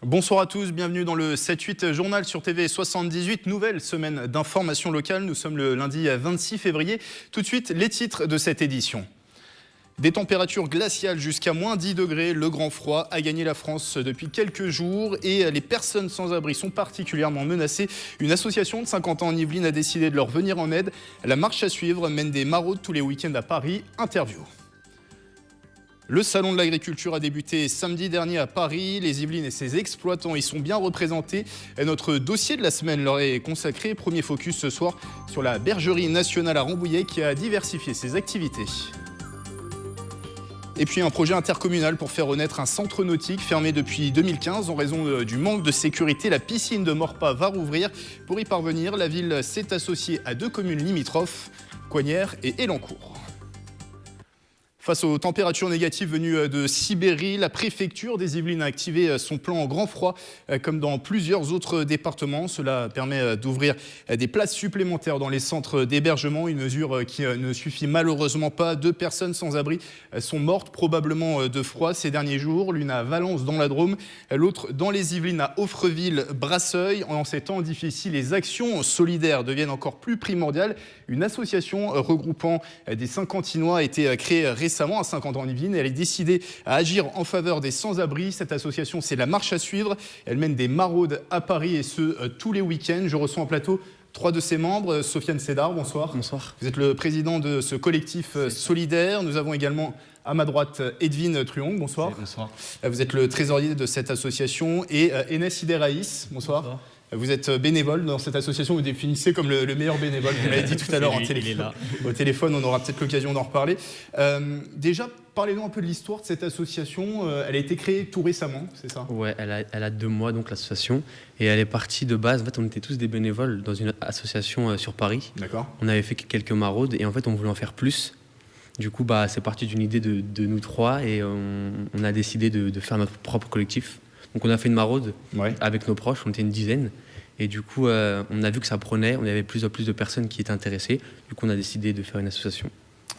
Bonsoir à tous, bienvenue dans le 7-8 journal sur TV 78, nouvelle semaine d'information locale. Nous sommes le lundi 26 février. Tout de suite, les titres de cette édition. Des températures glaciales jusqu'à moins 10 degrés, le grand froid a gagné la France depuis quelques jours et les personnes sans abri sont particulièrement menacées. Une association de 50 ans en Yvelines a décidé de leur venir en aide. La marche à suivre mène des maraudes tous les week-ends à Paris. Interview. Le salon de l'agriculture a débuté samedi dernier à Paris. Les Yvelines et ses exploitants y sont bien représentés. Et notre dossier de la semaine leur est consacré. Premier focus ce soir sur la bergerie nationale à Rambouillet qui a diversifié ses activités. Et puis un projet intercommunal pour faire renaître un centre nautique fermé depuis 2015 en raison du manque de sécurité. La piscine de Morpas va rouvrir. Pour y parvenir, la ville s'est associée à 2 communes limitrophes, Coignères et Elancourt. Face aux températures négatives venues de Sibérie, la préfecture des Yvelines a activé son plan en grand froid, comme dans plusieurs autres départements. Cela permet d'ouvrir des places supplémentaires dans les centres d'hébergement, une mesure qui ne suffit malheureusement pas. 2 personnes sans abri sont mortes, probablement de froid ces derniers jours. L'une à Valence dans la Drôme, l'autre dans les Yvelines à Offreville-Brasseuil. En ces temps difficiles, les actions solidaires deviennent encore plus primordiales. Une association regroupant des Saint-Quentinois a été créée récemment à 50 ans en Yvelines. Elle est décidée à agir en faveur des sans-abri. Cette association, c'est la marche à suivre. Elle mène des maraudes à Paris et ce, tous les week-ends. Je reçois en plateau 3 de ses membres. Sofiane Sédar, bonsoir. Bonsoir. Vous êtes le président de ce collectif solidaire. Nous avons également à ma droite Edwin Truong, bonsoir. Bonsoir. Vous êtes le trésorier de cette association. Et Enes Ideraïs, bonsoir. Bonsoir. Vous êtes bénévole dans cette association, vous définissez comme le meilleur bénévole, vous l'avez dit tout à l'heure au téléphone, on aura peut-être l'occasion d'en reparler. Déjà, parlez-nous un peu de l'histoire de cette association. Elle a été créée tout récemment, c'est ça? Ouais, elle a 2 mois, donc l'association, et elle est partie de base. En fait, on était tous des bénévoles dans une association sur Paris. D'accord. On avait fait quelques maraudes et en fait, on voulait en faire plus. Du coup, c'est parti d'une idée de nous 3 et on a décidé de faire notre propre collectif. Donc on a fait une maraude avec nos proches, on était une dizaine. Et du coup, on a vu que ça prenait, on avait plus en plus de personnes qui étaient intéressées. Du coup, on a décidé de faire une association.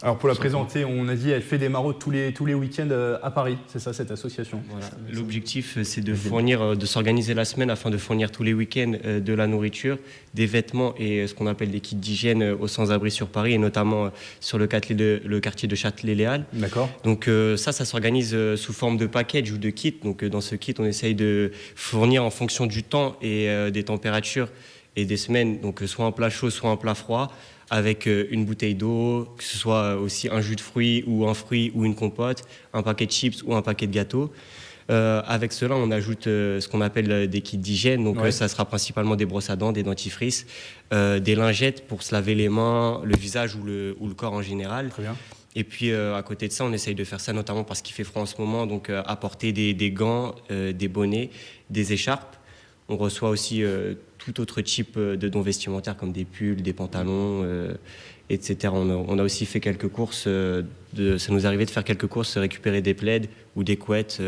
Alors pour la présenter, on a dit elle fait des maraudes tous les week-ends à Paris, c'est ça cette association? Voilà. L'objectif c'est de s'organiser la semaine afin de fournir tous les week-ends de la nourriture, des vêtements et ce qu'on appelle des kits d'hygiène aux sans-abri sur Paris et notamment sur le quartier de Châtelet-Les Halles. D'accord. Donc ça s'organise sous forme de package ou de kit. Donc dans ce kit on essaye de fournir en fonction du temps et des températures et des semaines, donc soit un plat chaud, soit un plat froid, avec une bouteille d'eau, que ce soit aussi un jus de fruits ou un fruit ou une compote, un paquet de chips ou un paquet de gâteaux. Avec cela, on ajoute ce qu'on appelle des kits d'hygiène. Donc ça sera principalement des brosses à dents, des dentifrices, des lingettes pour se laver les mains, le visage ou le corps en général. Très bien. Et puis à côté de ça, on essaye de faire ça notamment parce qu'il fait froid en ce moment, donc apporter des gants, des bonnets, des écharpes. On reçoit aussi tout autre type de dons vestimentaires comme des pulls, des pantalons, etc. On a aussi fait quelques courses, ça nous arrivait de faire quelques courses, récupérer des plaids ou des couettes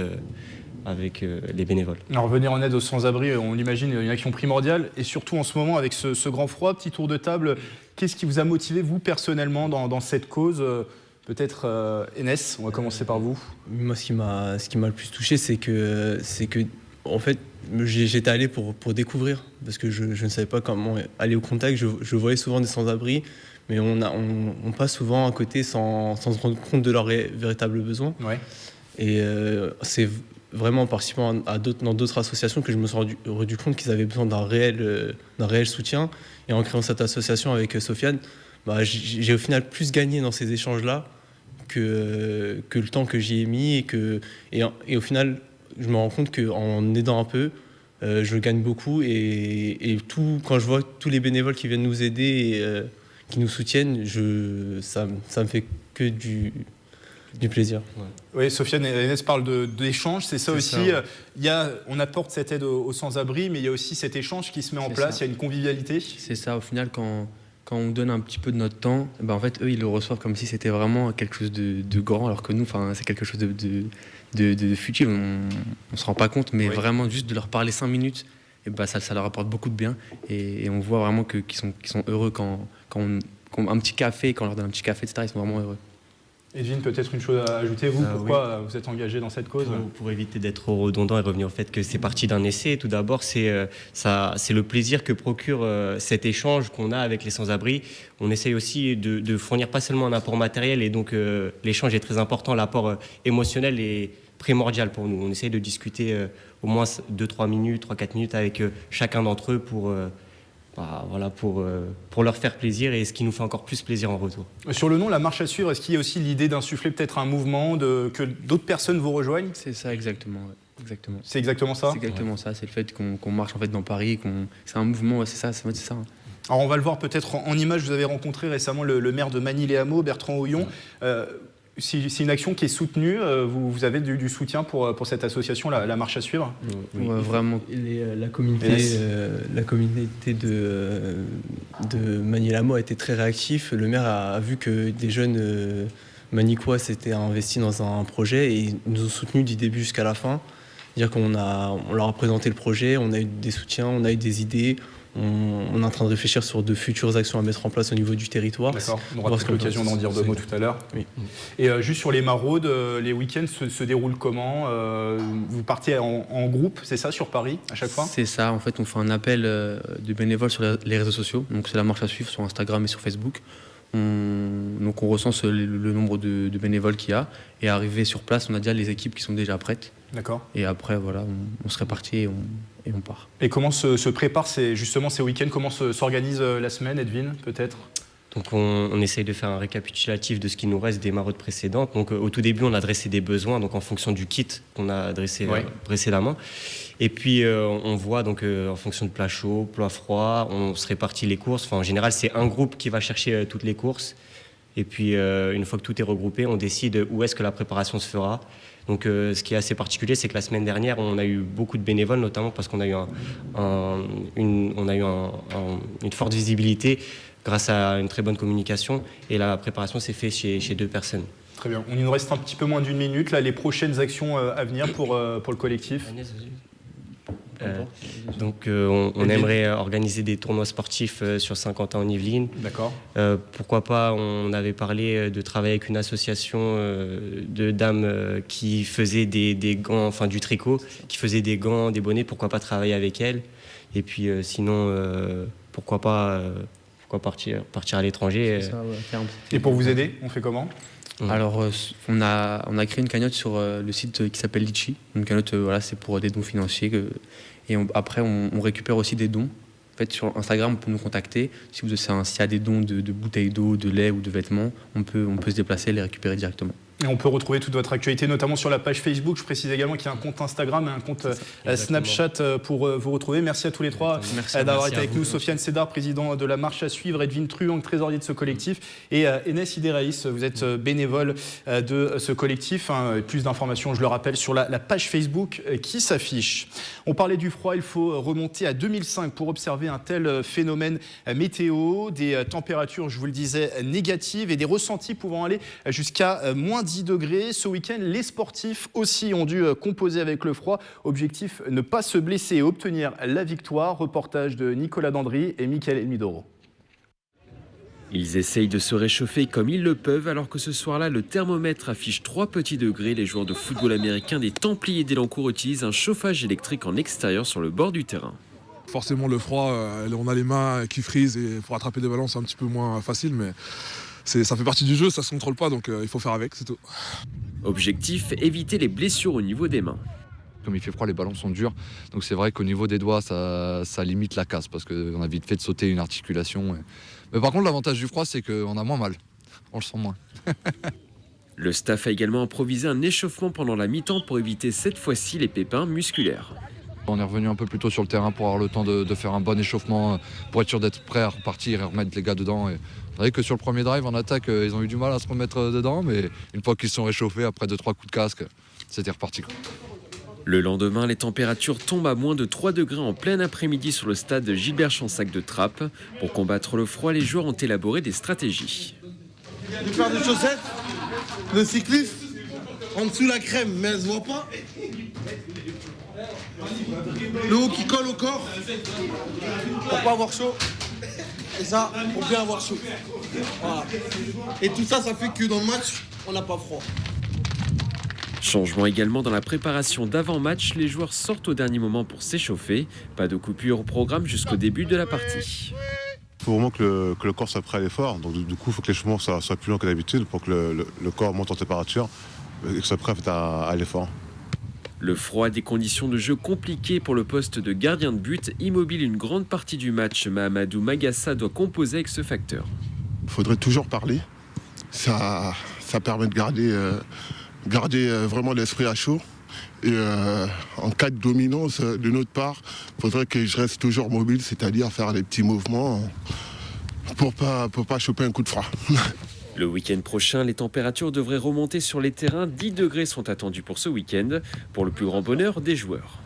avec les bénévoles. Alors venir en aide aux sans-abri, on l'imagine, une action primordiale et surtout en ce moment avec ce grand froid. Petit tour de table, qu'est-ce qui vous a motivé vous personnellement dans cette cause? Peut-être Enes, on va commencer par vous. Moi, ce qui m'a le plus touché, c'est que en fait, j'étais allé pour découvrir, parce que je ne savais pas comment aller au contact. Je voyais souvent des sans-abri, mais on passe souvent à côté sans se rendre compte de leurs véritables besoins. Ouais. Et c'est vraiment en participant dans d'autres associations que je me suis rendu compte qu'ils avaient besoin d'un réel soutien. Et en créant cette association avec Sofiane, j'ai au final plus gagné dans ces échanges-là que le temps que j'y ai mis. Et au final, je me rends compte qu'en aidant un peu, je gagne beaucoup. Et quand je vois tous les bénévoles qui viennent nous aider et qui nous soutiennent, ça me fait que du plaisir. Ouais. Oui, Sofiane et Enes parlent d'échange, c'est ça aussi. On apporte cette aide aux sans-abri, mais il y a aussi cet échange qui se met en place, il y a une convivialité. C'est ça, au final, quand on donne un petit peu de notre temps, en fait, eux, ils le reçoivent comme si c'était vraiment quelque chose de grand, alors que nous, c'est quelque chose de futile. On ne se rend pas compte, mais vraiment, juste de leur parler 5 minutes, ça leur apporte beaucoup de bien. Et on voit vraiment qu'ils sont heureux quand un petit café, quand on leur donne un petit café, etc., ils sont vraiment heureux. Edwin, peut-être une chose à ajouter, vous, pourquoi vous êtes engagé dans cette cause? Pour éviter d'être redondant et revenir au fait que c'est parti d'un essai, tout d'abord, c'est le plaisir que procure cet échange qu'on a avec les sans-abri. On essaye aussi de fournir pas seulement un apport matériel, et donc l'échange est très important, l'apport émotionnel est primordial pour nous. On essaye de discuter au moins 2-3 minutes, 3-4 minutes avec chacun d'entre eux pour leur faire plaisir, et ce qui nous fait encore plus plaisir en retour. Sur le nom, la marche à suivre, est-ce qu'il y a aussi l'idée d'insuffler peut-être un mouvement, que d'autres personnes vous rejoignent? C'est ça, exactement. Ouais. Exactement. C'est exactement ça? C'est exactement ça, c'est le fait qu'on marche en fait dans Paris, c'est un mouvement, ouais, c'est ça. Hein. Alors on va le voir peut-être en image, vous avez rencontré récemment le maire de Magny-les-Hameaux, Bertrand Houillon. C'est une action qui est soutenue, vous avez du soutien pour cette association, la marche à suivre? Oui. Ouais, vraiment. La communauté de Magny-les-Hameaux a été très réactif. Le maire a vu que des jeunes manicois s'étaient investis dans un projet et ils nous ont soutenus du début jusqu'à la fin. C'est-à-dire qu'on leur a présenté le projet, on a eu des soutiens, on a eu des idées. On est en train de réfléchir sur de futures actions à mettre en place au niveau du territoire. D'accord, on aura peut-être l'occasion d'en dire deux mots tout à l'heure. Oui. Et juste sur les maraudes, les week-ends se déroulent comment? Vous partez en groupe, c'est ça, sur Paris, à chaque fois? C'est ça, en fait, on fait un appel de bénévoles sur les réseaux sociaux. Donc c'est la marche à suivre sur Instagram et sur Facebook. Donc on recense le nombre de bénévoles qu'il y a. Et arrivé sur place, on a déjà les équipes qui sont déjà prêtes. D'accord. Et après, voilà, on se répartit et on part. Et comment se préparent justement ces week-ends? Comment s'organise la semaine, Edwin, peut-être? Donc on essaye de faire un récapitulatif de ce qui nous reste des maraudes précédentes. Donc au tout début, on a dressé des besoins, donc en fonction du kit qu'on a dressé précédemment. Et puis on voit donc en fonction de plat chaud, plat froid, on se répartit les courses. Enfin, en général, c'est un groupe qui va chercher toutes les courses. Et puis une fois que tout est regroupé, on décide où est-ce que la préparation se fera. Donc ce qui est assez particulier, c'est que la semaine dernière, on a eu beaucoup de bénévoles, notamment parce qu'on a eu une forte visibilité grâce à une très bonne communication, et la préparation s'est faite chez 2 personnes. Très bien. Il nous reste un petit peu moins d'1 minute. Là, les prochaines actions à venir pour le collectif? Donc on aimerait organiser des tournois sportifs sur Saint-Quentin en Yvelines. D'accord. Pourquoi pas, on avait parlé de travailler avec une association de dames qui faisaient des gants, enfin du tricot, qui faisaient des gants, des bonnets. Pourquoi pas travailler avec elles? Et puis sinon, pourquoi partir à l'étranger? Et pour vous aider, on fait comment? Alors, on a créé une cagnotte sur le site qui s'appelle Litchi. Une cagnotte, c'est pour des dons financiers. Et après, on récupère aussi des dons. En fait, sur Instagram, on peut nous contacter. S'il y a des dons de bouteilles d'eau, de lait ou de vêtements, on peut se déplacer et les récupérer directement. Et on peut retrouver toute votre actualité, notamment sur la page Facebook. Je précise également qu'il y a un compte Instagram et un compte Snapchat pour vous retrouver. Merci à tous les trois d'avoir été avec nous. Sofiane Sédar, président de la marche à suivre, Edwin Truong, trésorier de ce collectif, et Enes Ideraïs, vous êtes bénévole de ce collectif. Plus d'informations, je le rappelle, sur la page Facebook qui s'affiche. On parlait du froid, il faut remonter à 2005 pour observer un tel phénomène météo. Des températures, je vous le disais, négatives et des ressentis pouvant aller jusqu'à moins 10 degrés. Ce week-end, les sportifs aussi ont dû composer avec le froid. Objectif, ne pas se blesser et obtenir la victoire. Reportage de Nicolas Dandry et Mickaël Midoro. Ils essayent de se réchauffer comme ils le peuvent, alors que ce soir-là, le thermomètre affiche 3 petits degrés. Les joueurs de football américain des Templiers d'Elancourt utilisent un chauffage électrique en extérieur sur le bord du terrain. Forcément, le froid, on a les mains qui frisent et pour attraper des ballons, c'est un petit peu moins facile, mais ça fait partie du jeu, ça ne se contrôle pas, donc il faut faire avec, c'est tout. Objectif, éviter les blessures au niveau des mains. Comme il fait froid, les ballons sont durs, donc c'est vrai qu'au niveau des doigts, ça limite la casse, parce qu'on a vite fait de sauter une articulation. Mais par contre, l'avantage du froid, c'est qu'on a moins mal, on le sent moins. Le staff a également improvisé un échauffement pendant la mi-temps pour éviter cette fois-ci les pépins musculaires. On est revenu un peu plus tôt sur le terrain pour avoir le temps de faire un bon échauffement, pour être sûr d'être prêt à repartir et remettre les gars dedans. C'est vrai que sur le premier drive en attaque, ils ont eu du mal à se remettre dedans, mais une fois qu'ils se sont réchauffés, après 2-3 coups de casque, c'était reparti. Le lendemain, les températures tombent à moins de 3 degrés en plein après-midi sur le stade Gilbert Chansac de Trappes. Pour combattre le froid, les joueurs ont élaboré des stratégies. Une paire de chaussettes, le cycliste, en dessous la crème, mais elle se voit pas. Le haut qui colle au corps, pour pas avoir chaud. Et ça, pour bien avoir chaud. Voilà. Et tout ça, ça fait que dans le match, on n'a pas froid. Changement également dans la préparation d'avant-match, les joueurs sortent au dernier moment pour s'échauffer. Pas de coupure au programme jusqu'au début de la partie. Il faut vraiment que le corps soit prêt à l'effort. Donc du coup, il faut que l'échauffement soit plus long que d'habitude pour que le corps monte en température et que soit prêt à l'effort. Le froid, des conditions de jeu compliquées pour le poste de gardien de but, immobile une grande partie du match. Mahamadou Magassa doit composer avec ce facteur. Il faudrait toujours parler. Ça permet de garder vraiment l'esprit à chaud. Et en cas de dominance de notre part, il faudrait que je reste toujours mobile, c'est-à-dire faire des petits mouvements pour pas choper un coup de froid. Le week-end prochain, les températures devraient remonter sur les terrains. 10 degrés sont attendus pour ce week-end, pour le plus grand bonheur des joueurs.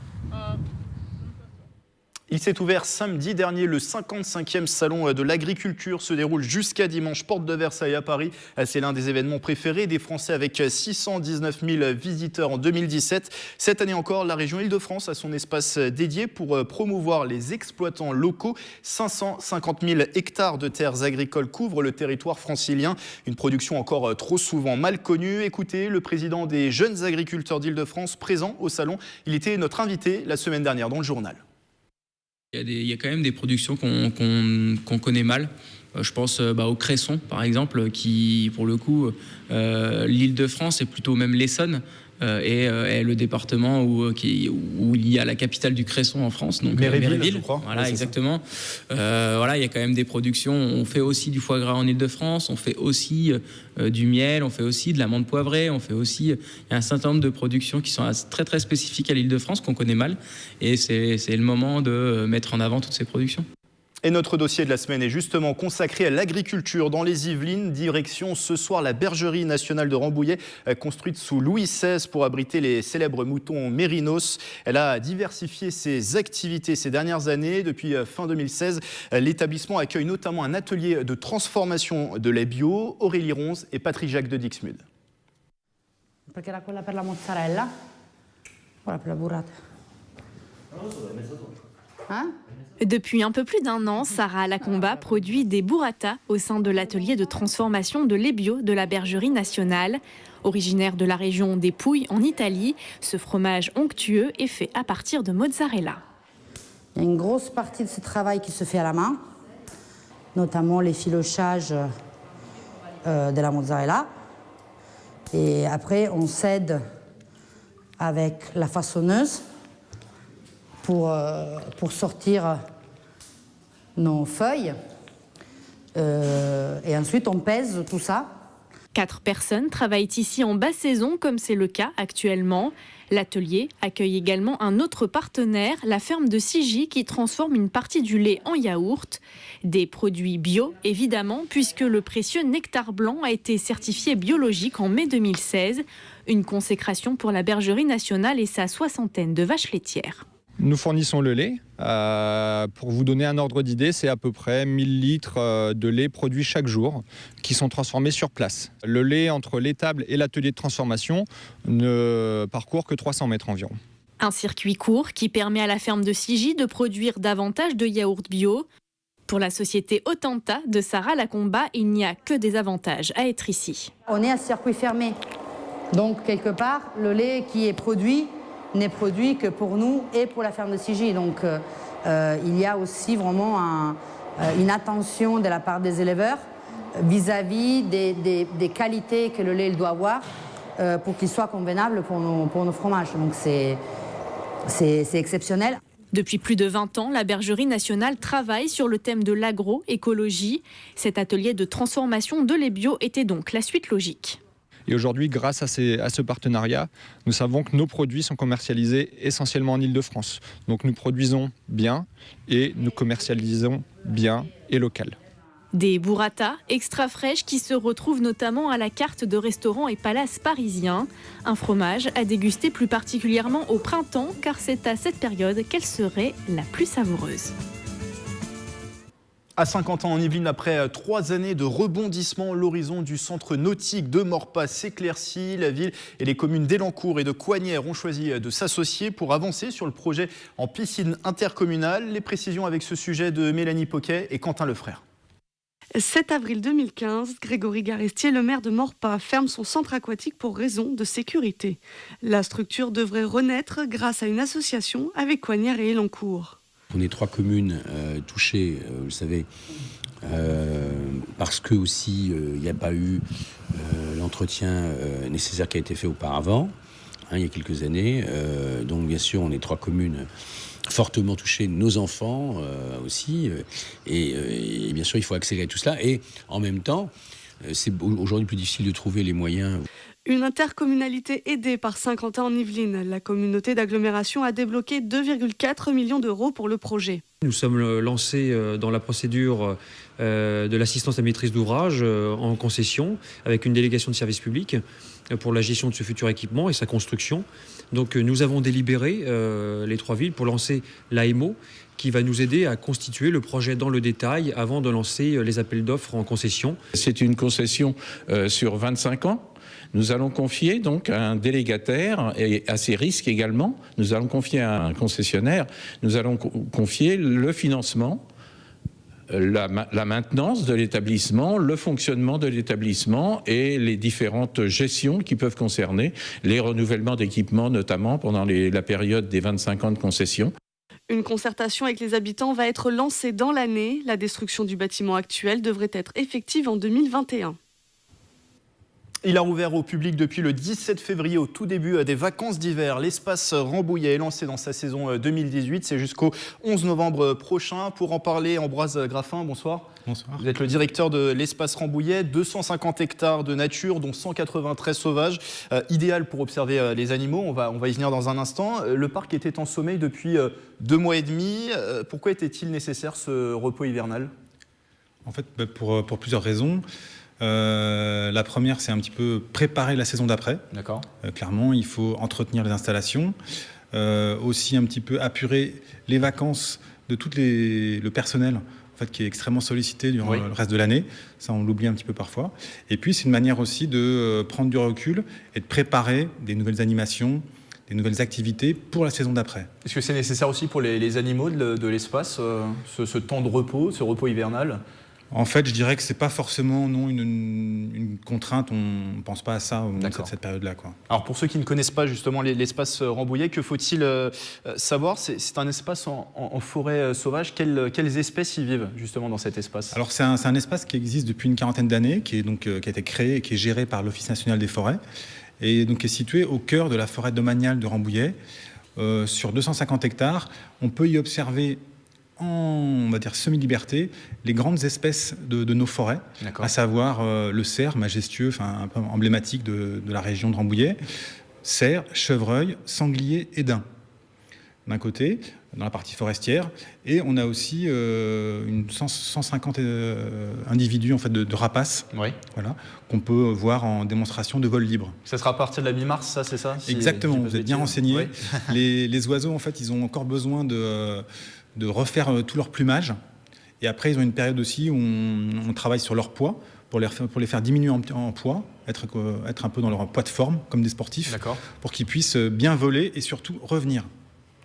Il s'est ouvert samedi dernier, le 55e salon de l'agriculture se déroule jusqu'à dimanche, porte de Versailles à Paris. C'est l'un des événements préférés des Français avec 619 000 visiteurs en 2017. Cette année encore, la région Île-de-France a son espace dédié pour promouvoir les exploitants locaux. 550 000 hectares de terres agricoles couvrent le territoire francilien. Une production encore trop souvent mal connue. Écoutez, le président des jeunes agriculteurs d'Île-de-France présent au salon. Il était notre invité la semaine dernière dans le journal. Il y a quand même des productions qu'on connaît mal. Je pense au cresson, par exemple, qui, pour le coup, l'Île-de-France et plutôt même l'Essonne est le département où il y a la capitale du cresson en France, donc Méréville, je crois. Voilà, ouais, exactement. Il y a quand même des productions. On fait aussi du foie gras en Île-de-France, on fait aussi du miel, on fait aussi de l'amande poivrée, on fait aussi. Il y a un certain nombre de productions qui sont très très spécifiques à l'Île-de-France qu'on connaît mal, et c'est le moment de mettre en avant toutes ces productions. Et notre dossier de la semaine est justement consacré à l'agriculture dans les Yvelines. Direction ce soir la bergerie nationale de Rambouillet, construite sous Louis XVI pour abriter les célèbres moutons mérinos. Elle a diversifié ses activités ces dernières années. Depuis fin 2016, l'établissement accueille notamment un atelier de transformation de lait bio. Aurélie Ronze et Patrick Jacques de Dixmude. Perché era quella per la mozzarella, voilà per la burrata. Hein? Depuis un peu plus d'un an, Sarah Lacomba produit des burrata au sein de l'atelier de transformation de lait bio de la bergerie nationale. Originaire de la région des Pouilles en Italie, ce fromage onctueux est fait à partir de mozzarella. Il y a une grosse partie de ce travail qui se fait à la main, notamment l'effilochage de la mozzarella. Et après, on s'aide avec la façonneuse pour sortir nos feuilles. Et ensuite, on pèse tout ça. 4 personnes travaillent ici en basse saison, comme c'est le cas actuellement. L'atelier accueille également un autre partenaire, la ferme de Sigy, qui transforme une partie du lait en yaourt. Des produits bio, évidemment, puisque le précieux nectar blanc a été certifié biologique en mai 2016. Une consécration pour la bergerie nationale et sa 60aine de vaches laitières. Nous fournissons le lait. Pour vous donner un ordre d'idée, c'est à peu près 1000 litres de lait produit chaque jour qui sont transformés sur place. Le lait entre l'étable et l'atelier de transformation ne parcourt que 300 mètres environ. Un circuit court qui permet à la ferme de Sigy de produire davantage de yaourts bio. Pour la société Otanta de Sarah Lacomba, il n'y a que des avantages à être ici. On est à circuit fermé. Donc, quelque part, le lait qui est produit n'est produit que pour nous et pour la ferme de Sigy. Donc il y a aussi vraiment une attention de la part des éleveurs vis-à-vis des qualités que le lait doit avoir pour qu'il soit convenable pour nos fromages. Donc c'est exceptionnel. Depuis plus de 20 ans, la bergerie nationale travaille sur le thème de l'agroécologie. Cet atelier de transformation de lait bio était donc la suite logique. Et aujourd'hui, grâce à ce partenariat, nous savons que nos produits sont commercialisés essentiellement en Île-de-France. Donc nous produisons bien et nous commercialisons bien et local. Des burrata extra fraîches qui se retrouvent notamment à la carte de restaurants et palaces parisiens. Un fromage à déguster plus particulièrement au printemps, car c'est à cette période qu'elle serait la plus savoureuse. À 50 ans en Yvelines, après 3 années de rebondissement, l'horizon du centre nautique de Maurepas s'éclaircit. La ville et les communes d'Elancourt et de Coignères ont choisi de s'associer pour avancer sur le projet en piscine intercommunale. Les précisions avec ce sujet de Mélanie Poquet et Quentin Lefrère. 7 avril 2015, Grégory Garestier, le maire de Maurepas, ferme son centre aquatique pour raison de sécurité. La structure devrait renaître grâce à une association avec Coignères et Elancourt. On est 3 communes touchées, vous le savez, parce que aussi il n'y a pas eu l'entretien nécessaire qui a été fait auparavant, il y a quelques années. Donc bien sûr, on est 3 communes fortement touchées, nos enfants aussi, et bien sûr, il faut accélérer tout cela. Et en même temps, c'est aujourd'hui plus difficile de trouver les moyens. Une intercommunalité aidée par Saint-Quentin-en-Yvelines. La communauté d'agglomération a débloqué 2,4 millions d'euros pour le projet. Nous sommes lancés dans la procédure de l'assistance à maîtrise d'ouvrage en concession avec une délégation de service public pour la gestion de ce futur équipement et sa construction. Donc nous avons délibéré, les 3 villes, pour lancer l'AMO qui va nous aider à constituer le projet dans le détail avant de lancer les appels d'offres en concession. C'est une concession sur 25 ans. Nous allons confier donc à un délégataire et à ses risques également. Nous allons confier à un concessionnaire. Nous allons confier le financement, la maintenance de l'établissement, le fonctionnement de l'établissement et les différentes gestions qui peuvent concerner les renouvellements d'équipements, notamment pendant la période des 25 ans de concession. Une concertation avec les habitants va être lancée dans l'année. La destruction du bâtiment actuel devrait être effective en 2021. Il a rouvert au public depuis le 17 février, au tout début des vacances d'hiver. L'espace Rambouillet est lancé dans sa saison 2018. C'est jusqu'au 11 novembre prochain. Pour en parler, Ambroise Graffin, bonsoir. Bonsoir. Vous êtes le directeur de l'espace Rambouillet. 250 hectares de nature, dont 193 sauvages. Idéal pour observer les animaux. On va y venir dans un instant. Le parc était en sommeil depuis 2 mois et demi. Pourquoi était-il nécessaire ce repos hivernal ? En fait, pour plusieurs raisons. La première, c'est un petit peu préparer la saison d'après. D'accord. Clairement, il faut entretenir les installations. Aussi un petit peu apurer les vacances de tout le personnel en fait, qui est extrêmement sollicité durant le reste de l'année. Ça, on l'oublie un petit peu parfois. Et puis, c'est une manière aussi de prendre du recul et de préparer des nouvelles animations, des nouvelles activités pour la saison d'après. Est-ce que c'est nécessaire aussi pour les animaux de l'espace, ce temps de repos, ce repos hivernal ? En fait, je dirais que c'est pas forcément une contrainte. On ne pense pas à ça au moment de cette période-là, quoi. Alors pour ceux qui ne connaissent pas justement l'espace Rambouillet, que faut-il savoir ? C'est un espace en forêt sauvage. Quelles espèces y vivent justement dans cet espace ? Alors c'est un espace qui existe depuis une quarantaine d'années, qui a été créé et qui est géré par l'Office national des forêts, et donc qui est situé au cœur de la forêt domaniale de Rambouillet, sur 250 hectares. On peut y observer on va dire semi-liberté, les grandes espèces de nos forêts, à savoir le cerf majestueux, un peu emblématique de la région de Rambouillet, cerf, chevreuil, sanglier et daim, d'un côté, dans la partie forestière, et on a aussi 150 individus en fait, de rapaces, voilà, qu'on peut voir en démonstration de vol libre. Ça sera à partir de la mi-mars, ça, c'est ça ? Exactement, vous êtes bien renseigné. Les oiseaux, en fait, ils ont encore besoin de refaire tout leur plumage. Et après, ils ont une période aussi où on travaille sur leur poids pour les faire diminuer en poids, être un peu dans leur poids de forme, comme des sportifs, pour qu'ils puissent bien voler et surtout revenir.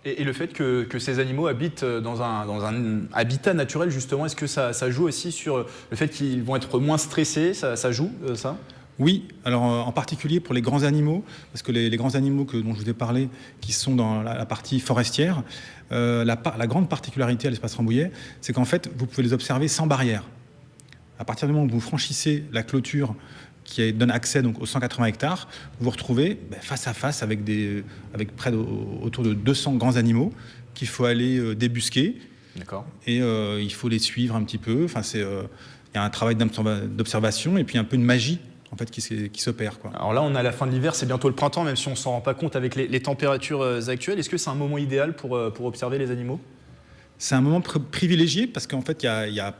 Et le fait que ces animaux habitent dans un habitat naturel, justement, est-ce que ça joue aussi sur le fait qu'ils vont être moins stressés ? Ça joue, ça ? Oui, alors en particulier pour les grands animaux, parce que les grands animaux dont je vous ai parlé, qui sont dans la partie forestière, la grande particularité à l'espace Rambouillet, c'est qu'en fait, vous pouvez les observer sans barrière. À partir du moment où vous franchissez la clôture qui donne accès donc, aux 180 hectares, vous vous retrouvez face à face avec autour de 200 grands animaux qu'il faut aller débusquer. D'accord. Et il faut les suivre un petit peu. Il y a un travail d'observation et puis un peu de magie en fait, qui s'opère, quoi. Alors là, on est à la fin de l'hiver, c'est bientôt le printemps, même si on ne s'en rend pas compte avec les températures actuelles. Est-ce que c'est un moment idéal pour observer les animaux ? C'est un moment privilégié parce qu'en fait, il y a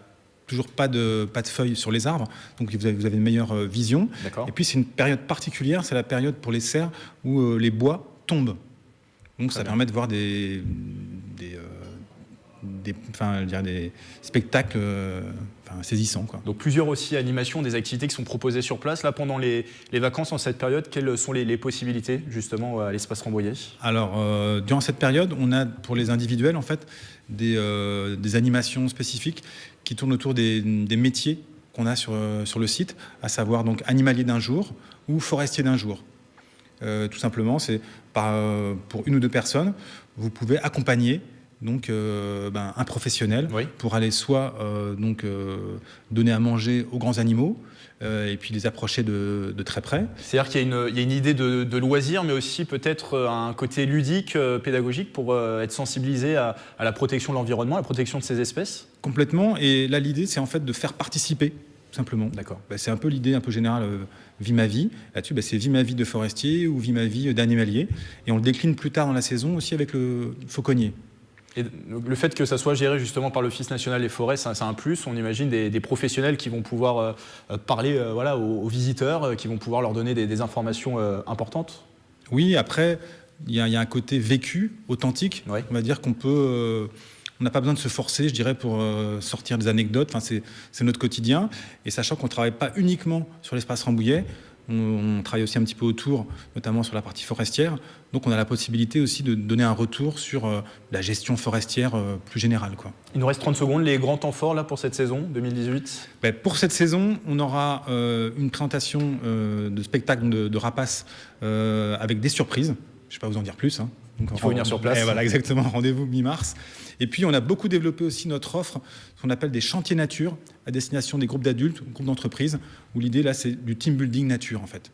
toujours pas de feuilles sur les arbres, donc vous avez une meilleure vision. Et puis c'est une période particulière, c'est la période pour les cerfs où les bois tombent. Donc ça permet de voir des spectacles saisissants, quoi. Donc plusieurs aussi animations, des activités qui sont proposées sur place. Là, pendant les vacances en cette période, quelles sont les possibilités justement à l'espace Rambouillet ? Alors, durant cette période, on a pour les individuels en fait, des animations spécifiques qui tournent autour des métiers, qu'on a sur le site, à savoir donc animalier d'un jour ou forestier d'un jour. Tout simplement, c'est pour 1 ou 2 personnes, vous pouvez accompagner donc un professionnel pour aller soit donner à manger aux grands animaux et puis les approcher de très près. C'est-à-dire qu'il y a une idée de loisir, mais aussi peut-être un côté ludique, pédagogique pour être sensibilisé à la protection de l'environnement, à la protection de ces espèces. Complètement. Et là, l'idée, c'est en fait de faire participer, tout simplement. D'accord. C'est un peu l'idée un peu générale. Vie ma vie. Là-dessus, c'est vie ma vie de forestier ou vie ma vie d'animalier. Et on le décline plus tard dans la saison aussi avec le fauconnier. Et le fait que ça soit géré justement par l'Office national des forêts, c'est un plus. On imagine des professionnels qui vont pouvoir parler aux visiteurs, qui vont pouvoir leur donner des informations importantes. Oui, après, il y a un côté vécu, authentique. On va dire qu'on peut... on n'a pas besoin de se forcer, je dirais, pour sortir des anecdotes. Enfin, c'est notre quotidien. Et sachant qu'on ne travaille pas uniquement sur l'espace Rambouillet, on travaille aussi un petit peu autour, notamment sur la partie forestière. Donc on a la possibilité aussi de donner un retour sur la gestion forestière plus générale, quoi. Il nous reste 30 secondes. Les grands temps forts là, pour cette saison 2018 ? Pour cette saison, on aura une présentation de spectacle de rapaces avec des surprises. Je ne vais pas vous en dire plus. Donc, il faut venir sur place. Voilà, exactement, rendez-vous mi-mars. Et puis, on a beaucoup développé aussi notre offre, ce qu'on appelle des chantiers nature, à destination des groupes d'adultes, groupes d'entreprises, où l'idée, là, c'est du team building nature, en fait.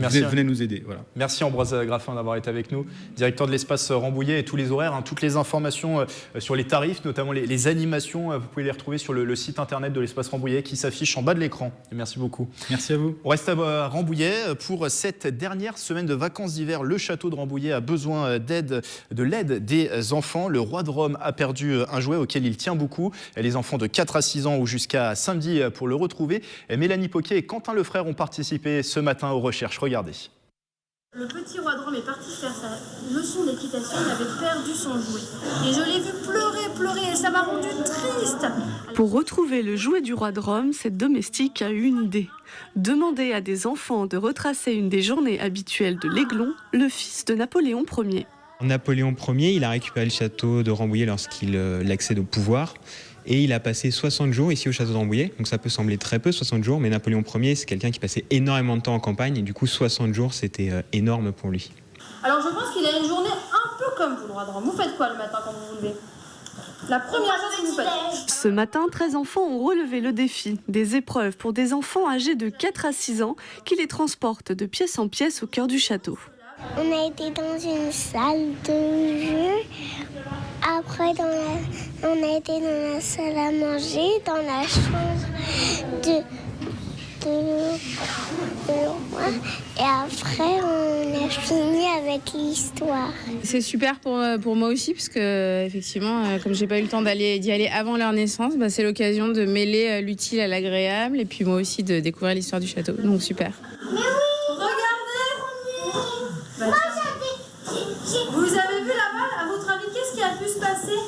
Merci. Venez nous aider. Voilà. Merci Ambroise Graffin d'avoir été avec nous, directeur de l'espace Rambouillet, et tous les horaires, toutes les informations sur les tarifs, notamment les animations, vous pouvez les retrouver sur le site internet de l'espace Rambouillet qui s'affiche en bas de l'écran. Et merci beaucoup. Merci à vous. On reste à Rambouillet pour cette dernière semaine de vacances d'hiver. Le château de Rambouillet a besoin de l'aide des enfants. Le roi de Rome a perdu un jouet auquel il tient beaucoup. Les enfants de 4 à 6 ans ou jusqu'à samedi pour le retrouver. Mélanie Poquet et Quentin Lefrère ont participé ce matin aux recherches. Regardez. Le petit roi de Rome est parti faire sa leçon d'équitation, il avait perdu son jouet. Et je l'ai vu pleurer, et ça m'a rendu triste. Pour retrouver le jouet du roi de Rome, cette domestique a eu une idée. Demander à des enfants de retracer une des journées habituelles de l'Aiglon, le fils de Napoléon Ier. Napoléon Ier, il a récupéré le château de Rambouillet lorsqu'il accède au pouvoir. Et il a passé 60 jours ici au château de Rambouillet. Donc ça peut sembler très peu, 60 jours, mais Napoléon Ier, c'est quelqu'un qui passait énormément de temps en campagne. Et du coup, 60 jours, c'était énorme pour lui. Alors je pense qu'il a une journée un peu comme vous, le roi de Rome. Vous faites quoi le matin quand vous vous levez ? La première chose que vous faites. Ce matin, 13 enfants ont relevé le défi. Des épreuves pour des enfants âgés de 4 à 6 ans qui les transportent de pièce en pièce au cœur du château. On a été dans une salle de jeu. Après, on a été dans la salle à manger, dans la chambre de roi. Et après, on a fini avec l'histoire. C'est super pour moi aussi, parce que effectivement, comme j'ai pas eu le temps d'y aller avant leur naissance, c'est l'occasion de mêler l'utile à l'agréable et puis moi aussi de découvrir l'histoire du château. Donc super. Mais oui, regardez. Vous avez vu la balle ? À votre avis, qu'est-ce qui a pu se passer ?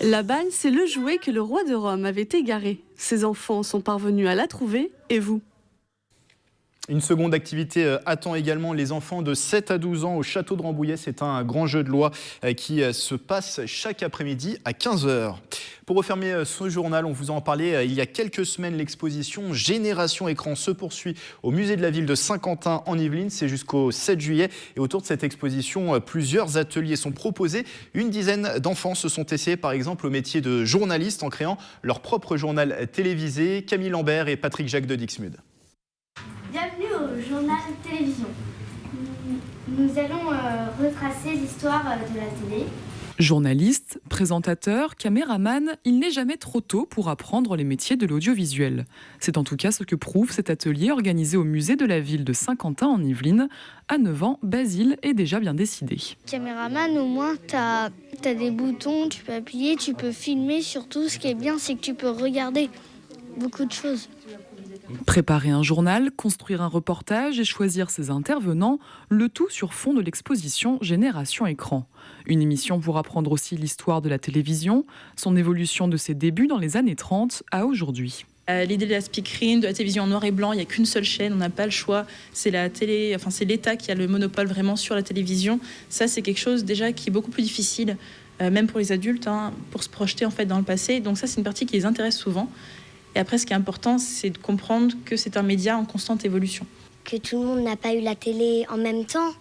La balle, c'est le jouet que le roi de Rome avait égaré. Ses enfants sont parvenus à la trouver, et vous ? Une seconde activité attend également les enfants de 7 à 12 ans au château de Rambouillet. C'est un grand jeu de loi qui se passe chaque après-midi à 15h. Pour refermer ce journal, on vous en parlait il y a quelques semaines. L'exposition Génération Écran se poursuit au musée de la ville de Saint-Quentin en Yvelines. C'est jusqu'au 7 juillet. Et autour de cette exposition, plusieurs ateliers sont proposés. Une dizaine d'enfants se sont essayés par exemple au métier de journaliste en créant leur propre journal télévisé. Camille Lambert et Patrick Jacques de Dixmude. Bienvenue au journal télévision. Nous allons retracer l'histoire de la télé. Journaliste, présentateur, caméraman, il n'est jamais trop tôt pour apprendre les métiers de l'audiovisuel. C'est en tout cas ce que prouve cet atelier organisé au musée de la ville de Saint-Quentin en Yvelines. À 9 ans, Basile est déjà bien décidé. Caméraman, au moins, t'as des boutons, tu peux appuyer, tu peux filmer. Surtout, ce qui est bien, c'est que tu peux regarder beaucoup de choses. Préparer un journal, construire un reportage et choisir ses intervenants, le tout sur fond de l'exposition Génération Écran. Une émission pour apprendre aussi l'histoire de la télévision, son évolution de ses débuts dans les années 30 à aujourd'hui. L'idée de la speakerine, de la télévision en noir et blanc, il n'y a qu'une seule chaîne, on n'a pas le choix. C'est l'État qui a le monopole vraiment sur la télévision. Ça, c'est quelque chose déjà qui est beaucoup plus difficile, même pour les adultes, pour se projeter en fait dans le passé. Donc ça, c'est une partie qui les intéresse souvent. Et après, ce qui est important, c'est de comprendre que c'est un média en constante évolution. Que tout le monde n'a pas eu la télé en même temps.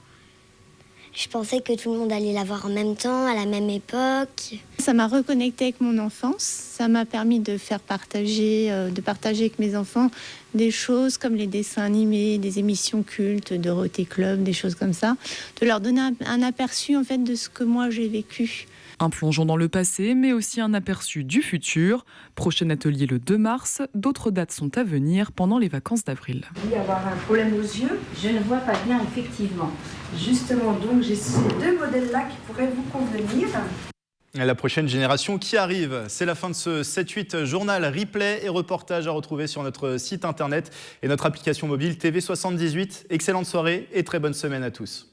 Je pensais que tout le monde allait la voir en même temps, à la même époque. Ça m'a reconnecté avec mon enfance. Ça m'a permis de partager avec mes enfants des choses comme les dessins animés, des émissions cultes, Dorothée Club, des choses comme ça. De leur donner un aperçu en fait de ce que moi j'ai vécu. Un plongeon dans le passé, mais aussi un aperçu du futur. Prochain atelier le 2 mars. D'autres dates sont à venir pendant les vacances d'avril. Oui, avoir un problème aux yeux, je ne vois pas bien effectivement. Justement, donc j'ai ces deux modèles-là qui pourraient vous convenir. La prochaine génération qui arrive, c'est la fin de ce 7-8 journal, replay et reportage à retrouver sur notre site internet et notre application mobile TV78. Excellente soirée et très bonne semaine à tous.